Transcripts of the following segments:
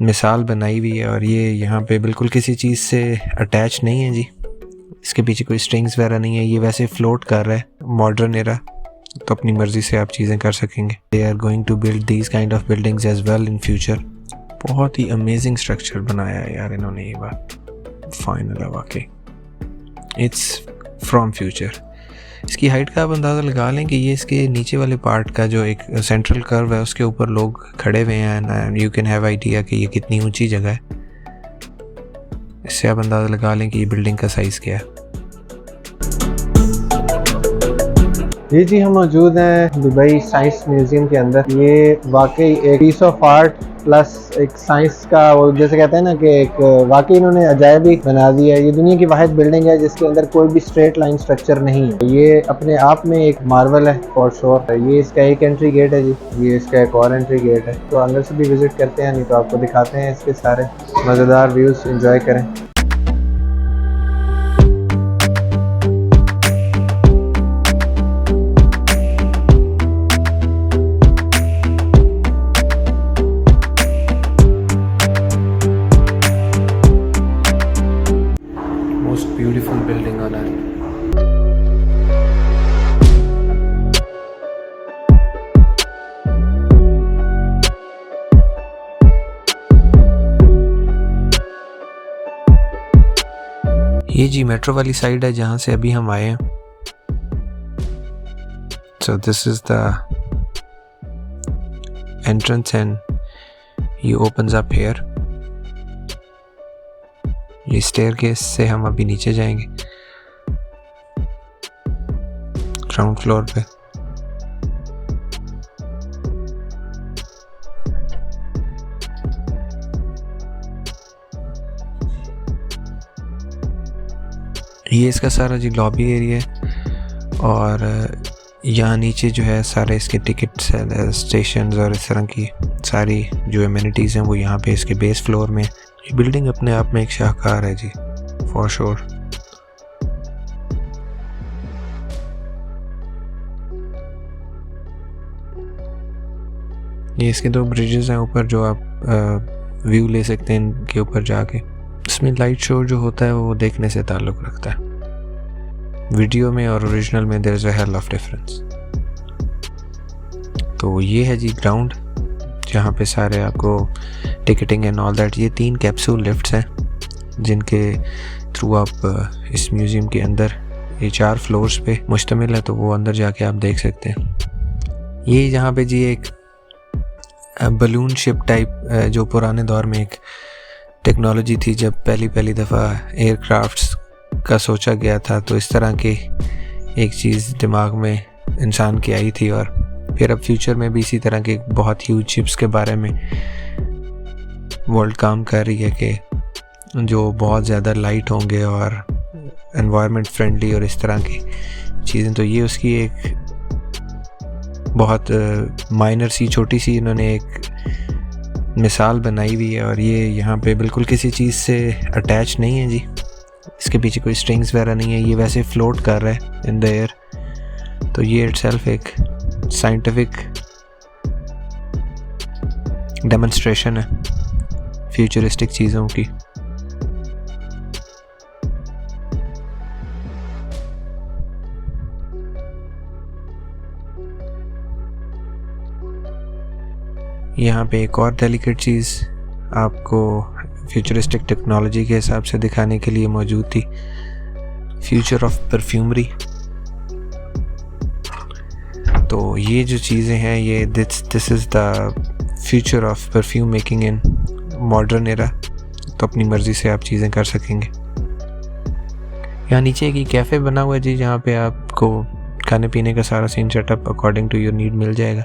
मिसाल बनाई हुई है और ये यहाँ पे बिल्कुल किसी चीज़ से अटैच नहीं है जी। इसके पीछे कोई स्ट्रिंग्स वगैरह नहीं है, ये वैसे फ्लोट कर रहा है मॉडर्न एरा, तो अपनी मर्ज़ी से आप चीज़ें कर सकेंगे। They are going to build these kind of buildings as well in future. बहुत ही अमेजिंग स्ट्रक्चर बनाया है यार इन्होंने, ये बात फाइनल है वाकई। It's from future. इसकी हाइट का आप अंदाज़ा लगा लें कि ये इसके नीचे वाले पार्ट का जो एक सेंट्रल कर्व है उसके ऊपर लोग खड़े हुए हैं and you can have idea कि ये कितनी ऊंची जगह है। इससे आप अंदाज़ा लगा लें कि ये बिल्डिंग का साइज़ क्या है। ये जी हम मौजूद हैं दुबई साइंस म्यूजियम के अंदर। ये वाकई एक पीस ऑफ आर्ट प्लस एक साइंस का, वो जैसे कहते हैं ना कि एक वाकई इन्होंने अजायब ही बना दिया है। ये दुनिया की वाहिद बिल्डिंग है जिसके अंदर कोई भी स्ट्रेट लाइन स्ट्रक्चर नहीं है। ये अपने आप में एक मार्वल है फॉर श्योर। ये इसका एक एंट्री गेट है जी, ये इसका एक और एंट्री गेट है। तो अंदर से भी विजिट करते हैं, नहीं तो आपको दिखाते हैं इसके सारे मज़ेदार व्यूज़। इंजॉय करें। Most beautiful building on earth. ये जी मेट्रो वाली साइड है जहाँ से अभी हम आए हैं। So this is the entrance and ये opens up here. ये स्टेयरकेस से हम अभी नीचे जाएंगे ग्राउंड फ्लोर पे। ये इसका सारा जी लॉबी एरिया है और यहाँ नीचे जो है सारे इसके टिकट्स है, स्टेशंस और इस तरह की सारी जो एमिनिटीज़ हैं वो यहाँ पे इसके बेस फ्लोर में। ये बिल्डिंग अपने आप में एक शाहकार है जी फॉर श्योर। ये इसके दो ब्रिजेस हैं ऊपर जो आप व्यू ले सकते हैं इनके ऊपर जाके। इसमें लाइट शो जो होता है वो देखने से ताल्लुक़ रखता है। वीडियो में और ओरिजिनल में there is a hell of difference. तो ये है जी ग्राउंड जहाँ पे सारे आपको टिकटिंग एंड ऑल दैट। ये 3 कैप्सूल लिफ्ट्स हैं जिनके थ्रू आप इस म्यूज़ियम के अंदर, ये 4 फ्लोर्स पे मुश्तमिल है, तो वो अंदर जाके आप देख सकते हैं। ये जहाँ पे जी एक बलून शिप टाइप जो पुराने दौर में एक टेक्नोलॉजी थी, जब पहली दफ़ा एयरक्राफ्ट्स का सोचा गया था, तो इस तरह की एक चीज़ दिमाग में इंसान की आई थी और फिर अब फ्यूचर में भी इसी तरह के बहुत ह्यूज शिप्स के बारे में वर्ल्ड काम कर रही है कि जो बहुत ज़्यादा लाइट होंगे और एनवायरनमेंट फ्रेंडली और इस तरह की चीज़ें। तो ये उसकी एक बहुत माइनर सी छोटी सी इन्होंने एक मिसाल बनाई हुई है और ये यहाँ पे बिल्कुल किसी चीज़ से अटैच नहीं है जी। इसके पीछे कोई स्ट्रिंग्स वगैरह नहीं है, ये वैसे फ्लोट कर रहा है इन द एयर। तो ये इटसेल्फ एक साइंटिफिक डेमोन्स्ट्रेशन है फ्यूचरिस्टिक चीज़ों की। यहाँ पे एक और डेलिकेट चीज़ आपको फ्यूचरिस्टिक टेक्नोलॉजी के हिसाब से दिखाने के लिए मौजूद थी, फ्यूचर ऑफ परफ्यूमरी। तो ये जो चीज़ें हैं ये this is the future of perfume making in modern era. तो अपनी मर्ज़ी से आप चीज़ें कर सकेंगे। यहाँ नीचे एक कैफ़े बना हुआ है जी जहाँ पे आपको खाने पीने का सारा scene setup according to your need मिल जाएगा।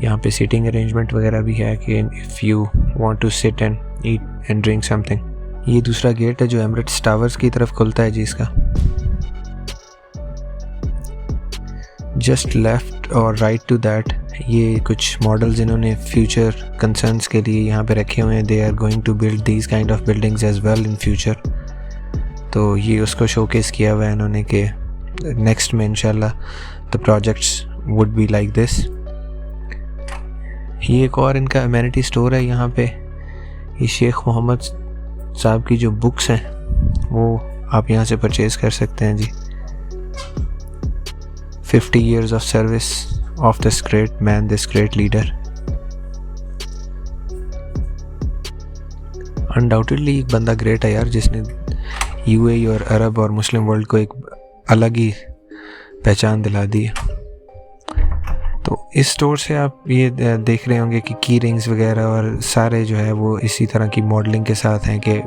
यहाँ पे सीटिंग अरेंजमेंट वगैरह भी है कि if you want to sit and eat and drink something. ये दूसरा गेट है जो एमिरेट्स टावर्स की तरफ खुलता है जी। इसका जस्ट लेफ्ट और राइट टू दैट ये कुछ मॉडल्स इन्होंने फ्यूचर कंसर्न्स के लिए यहाँ पे रखे हुए हैं। They are going to build these kind of buildings as well in future. तो ये उसको शोकेस किया हुआ है इन्होंने कि नेक्स्ट में इंशाल्लाह the projects would be like this. ये एक और इनका अमेनिटी स्टोर है यहाँ पे। ये शेख मोहम्मद साहब की जो बुक्स हैं वो आप यहाँ से परचेज़ कर सकते हैं जी। 50 years of service of this great man, this great leader. Undoubtedly एक बंदा ग्रेट है यार, जिसने यूएई और अरब और मुस्लिम वर्ल्ड को एक अलग ही पहचान दिला दी है। तो इस स्टोर से आप ये देख रहे होंगे कि की रिंग्स वगैरह और सारे जो है वो इसी तरह की मॉडलिंग के साथ हैं कि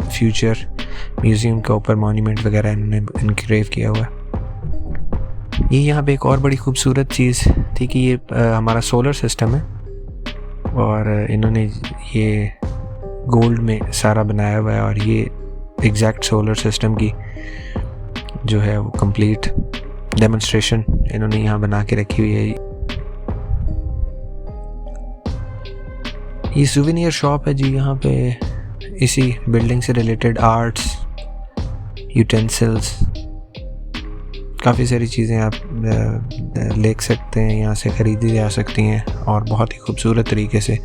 फ्यूचर म्यूज़ियम के ऊपर मॉन्यूमेंट वगैरह इन्होंने इनक्रेव किया हुआ है। ये यहाँ पे एक और बड़ी खूबसूरत चीज़ थी कि ये हमारा सोलर सिस्टम है और इन्होंने ये गोल्ड में सारा बनाया हुआ है और ये एग्जैक्ट सोलर सिस्टम की जो है वो कंप्लीट डेमोन्स्ट्रेशन इन्होंने यहाँ बना के रखी हुई है। ये सूवेनियर शॉप है जी, यहाँ पे इसी बिल्डिंग से रिलेटेड आर्ट्स, यूटेंसिल्स, काफ़ी सारी चीज़ें आप ले सकते हैं, यहाँ से ख़रीदी जा सकती हैं और बहुत ही खूबसूरत तरीके से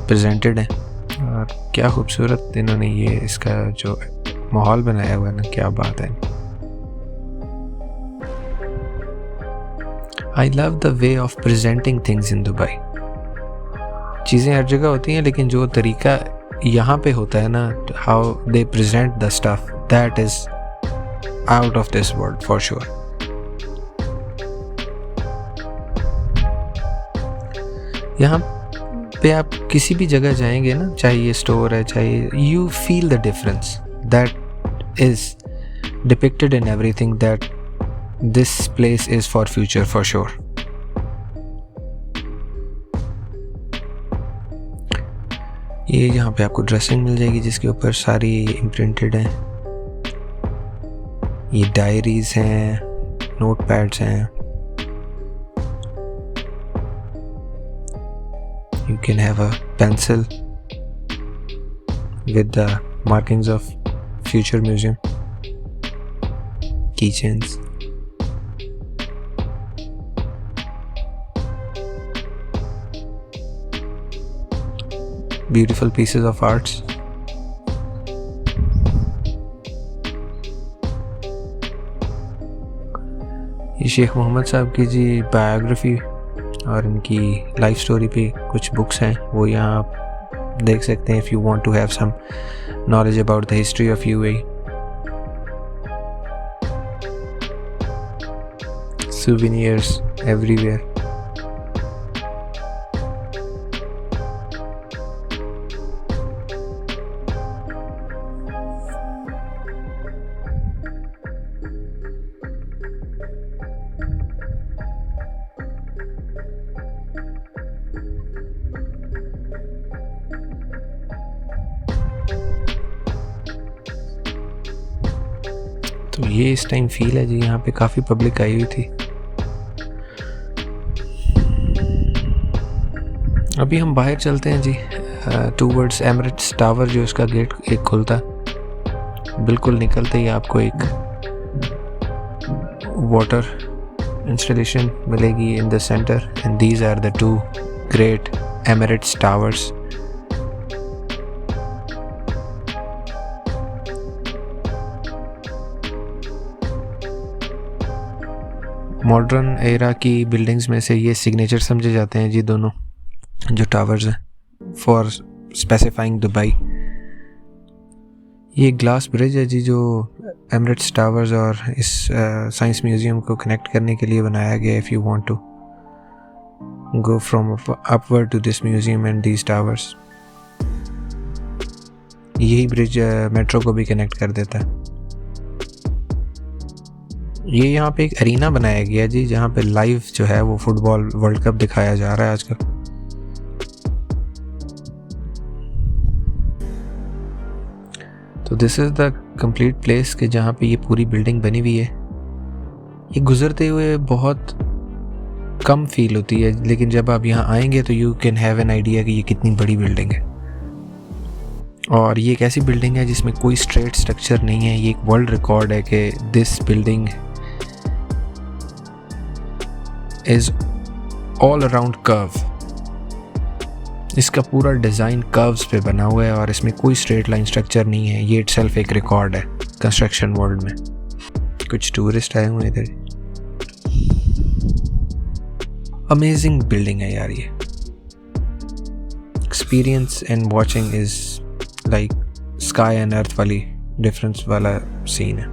प्रेजेंटेड है। और क्या खूबसूरत इन्होंने ये इसका जो माहौल बनाया हुआ है ना, क्या बात है। I love the way of presenting things in Dubai. चीज़ें हर जगह होती हैं लेकिन जो तरीका यहाँ पे होता है ना, how they present the stuff, that is out of this world for sure. यहाँ पे आप किसी भी जगह जाएंगे ना, चाहे ये स्टोर है चाहे, you feel the difference that is depicted in everything, that this place is for future for sure. ये यहाँ पे आपको ड्रेसिंग मिल जाएगी जिसके ऊपर सारी इम्प्रिंटेड हैं। ये डायरीज हैं, नोट पैड्स हैं। You can have a pencil with the markings of future museum. Keychains. Beautiful pieces of arts. ये शेख मोहम्मद साहब की जी बायोग्राफी और इनकी लाइफ स्टोरी पे कुछ बुक्स हैं, वो यहाँ आप देख सकते हैं if you want to have some knowledge about the history of UAE. souvenirs everywhere. तो ये इस टाइम फील है जी, यहाँ पे काफ़ी पब्लिक आई हुई थी। अभी हम बाहर चलते हैं जी टूवर्ड्स एमिरेट्स टावर, जो इसका गेट एक खुलता, बिल्कुल निकलते ही आपको एक वाटर इंस्टॉलेशन मिलेगी in the centre, and these are the two great Emirates towers. Modern era की बिल्डिंग्स में से ये सिग्नेचर समझे जाते हैं जी दोनों जो टावर्स हैं फॉर स्पेसिफाइंग दुबई। ये ग्लास ब्रिज है जी जो एमिरेट्स टावर्स और इस साइंस म्यूज़ियम को कनेक्ट करने के लिए बनाया गया। If you want to go from upward to this museum and these towers, यही ब्रिज मेट्रो को भी कनेक्ट कर देता है। ये यहाँ पे एक एरिना बनाया गया जी, जहाँ पे लाइव जो है वो फुटबॉल वर्ल्ड कप दिखाया जा रहा है आजकल। तो this is the complete place के जहाँ पे ये पूरी बिल्डिंग बनी हुई है। ये गुजरते हुए बहुत कम फील होती है, लेकिन जब आप यहाँ आएंगे तो you can have an idea कि ये कितनी बड़ी बिल्डिंग है। और ये एक ऐसी बिल्डिंग है जिसमें कोई स्ट्रेट स्ट्रक्चर नहीं है। ये एक वर्ल्ड रिकॉर्ड है कि this building is all around curve, इसका पूरा डिज़ाइन कर्व्स पे बना हुआ है और इसमें कोई स्ट्रेट लाइन स्ट्रक्चर नहीं है। ये इटसेल्फ एक रिकॉर्ड है कंस्ट्रक्शन वर्ल्ड में। कुछ टूरिस्ट आए हुए हैं इधर। अमेजिंग बिल्डिंग है यार ये। Experience and watching is like sky and earth वाली डिफरेंस वाला सीन है।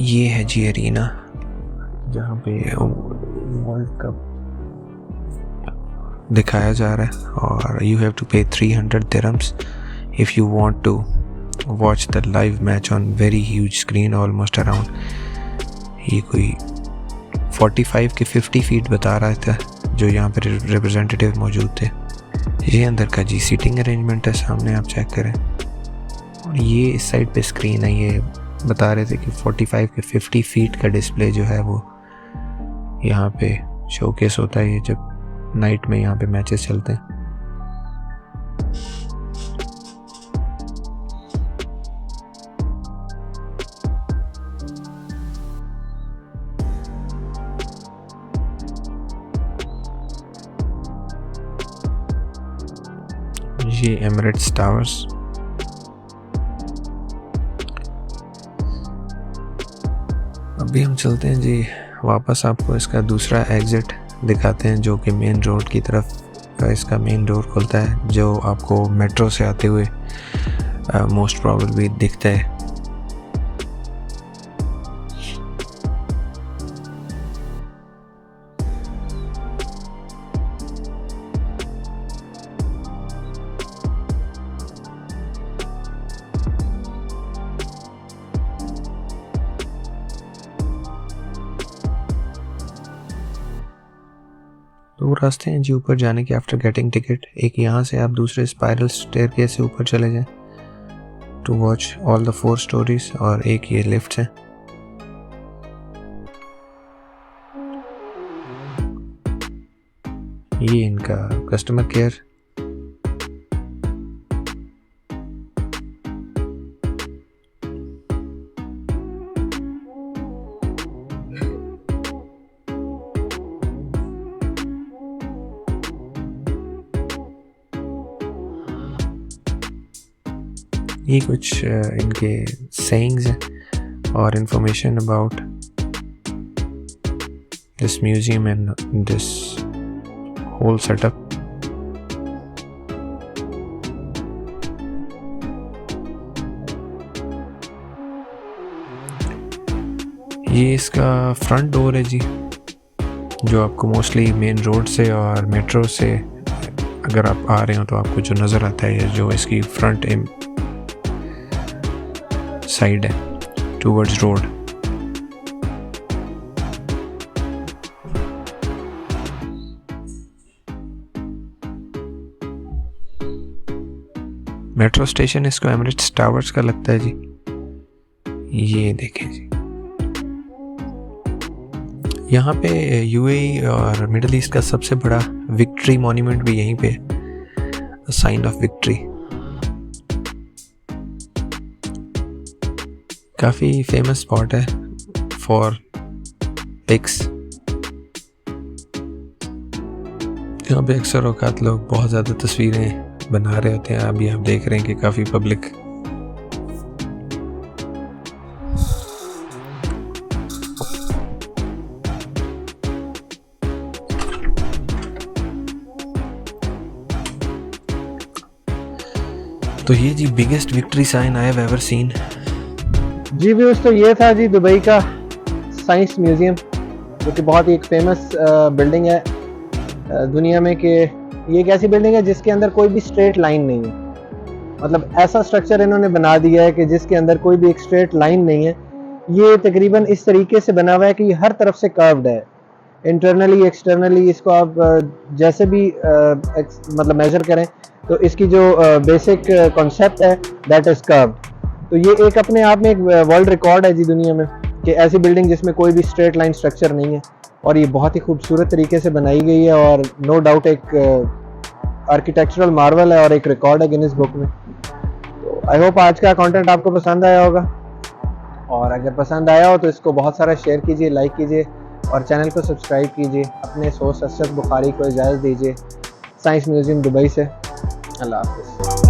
ये है जी एरीना जहाँ पे वर्ल्ड कप दिखाया जा रहा है और यू हैव टू पे 300 dirhams if you want to watch the live match on very huge screen almost around ये कोई 45 के 50 फीट बता रहा था जो यहाँ पे रिप्रेजेंटेटिव मौजूद थे। ये अंदर का जी सीटिंग अरेंजमेंट है, सामने आप चेक करें। और ये इस साइड पे स्क्रीन है। ये बता रहे थे कि 45 के 50 फीट का डिस्प्ले जो है वो यहाँ पे शोकेस होता है ये जब नाइट में यहाँ पे मैचेस चलते हैं। ये एमिरेट्स टावर्स। अभी हम चलते हैं जी वापस, आपको इसका दूसरा एग्जिट दिखाते हैं जो कि मेन रोड की तरफ इसका मेन डोर खुलता है, जो आपको मेट्रो से आते हुए मोस्ट प्रोबेबली दिखता है। दो रास्ते हैं जी ऊपर जाने के आफ्टर गेटिंग टिकट। एक यहाँ से आप दूसरे स्पाइरल स्टेयरकेस से ऊपर चले जाएं to watch all the 4 stories, और एक ये लिफ्ट है। ये इनका कस्टमर केयर। ये कुछ इनके सेइंग्स हैं और information about this museum and this whole setup. ये इसका फ्रंट डोर है जी, जो आपको मोस्टली मेन रोड से और मेट्रो से अगर आप आ रहे हो तो आपको जो नज़र आता है, जो इसकी फ्रंट साइड है टूवर्ड्स रोड। मेट्रो स्टेशन इसको एमिरेट्स टावर्स का लगता है जी। ये देखें जी, यहाँ पे यूएई और मिडिल ईस्ट का सबसे बड़ा विक्ट्री मॉन्यूमेंट भी यहीं पे, साइन ऑफ विक्ट्री। काफ़ी फेमस स्पॉट है फॉर पिक्स। यहाँ पे अक्सर औकात लोग बहुत ज़्यादा तस्वीरें बना रहे होते हैं। अभी आप देख रहे हैं कि काफ़ी पब्लिक तो ये जी biggest victory sign I have ever seen. जी व्यूअर्स, तो ये था जी दुबई का साइंस म्यूज़ियम, जो कि बहुत ही एक फेमस बिल्डिंग है दुनिया में। कि ये एक ऐसी बिल्डिंग है जिसके अंदर कोई भी स्ट्रेट लाइन नहीं है। मतलब ऐसा स्ट्रक्चर इन्होंने बना दिया है कि जिसके अंदर कोई भी एक स्ट्रेट लाइन नहीं है। ये तकरीबन इस तरीके से बना हुआ है कि ये हर तरफ से कर्व्ड है, इंटरनली एक्सटर्नली। इसको आप जैसे भी मतलब मेजर करें तो इसकी जो बेसिक कॉन्सेप्ट है दैट इज कर्व्ड। तो ये एक अपने आप में एक वर्ल्ड रिकॉर्ड है जी दुनिया में, कि ऐसी बिल्डिंग जिसमें कोई भी स्ट्रेट लाइन स्ट्रक्चर नहीं है। और ये बहुत ही खूबसूरत तरीके से बनाई गई है और नो डाउट एक आर्किटेक्चरल मार्वल है और एक रिकॉर्ड है गिनीज बुक में। तो आई होप आज का कंटेंट आपको पसंद आया होगा, और अगर पसंद आया हो तो इसको बहुत सारा शेयर कीजिए, लाइक कीजिए और चैनल को सब्सक्राइब कीजिए। अपने सोर्स असद बुखारी को इजाज़त दीजिए साइंस म्यूज़ियम दुबई से। अल्लाह हाफिज़।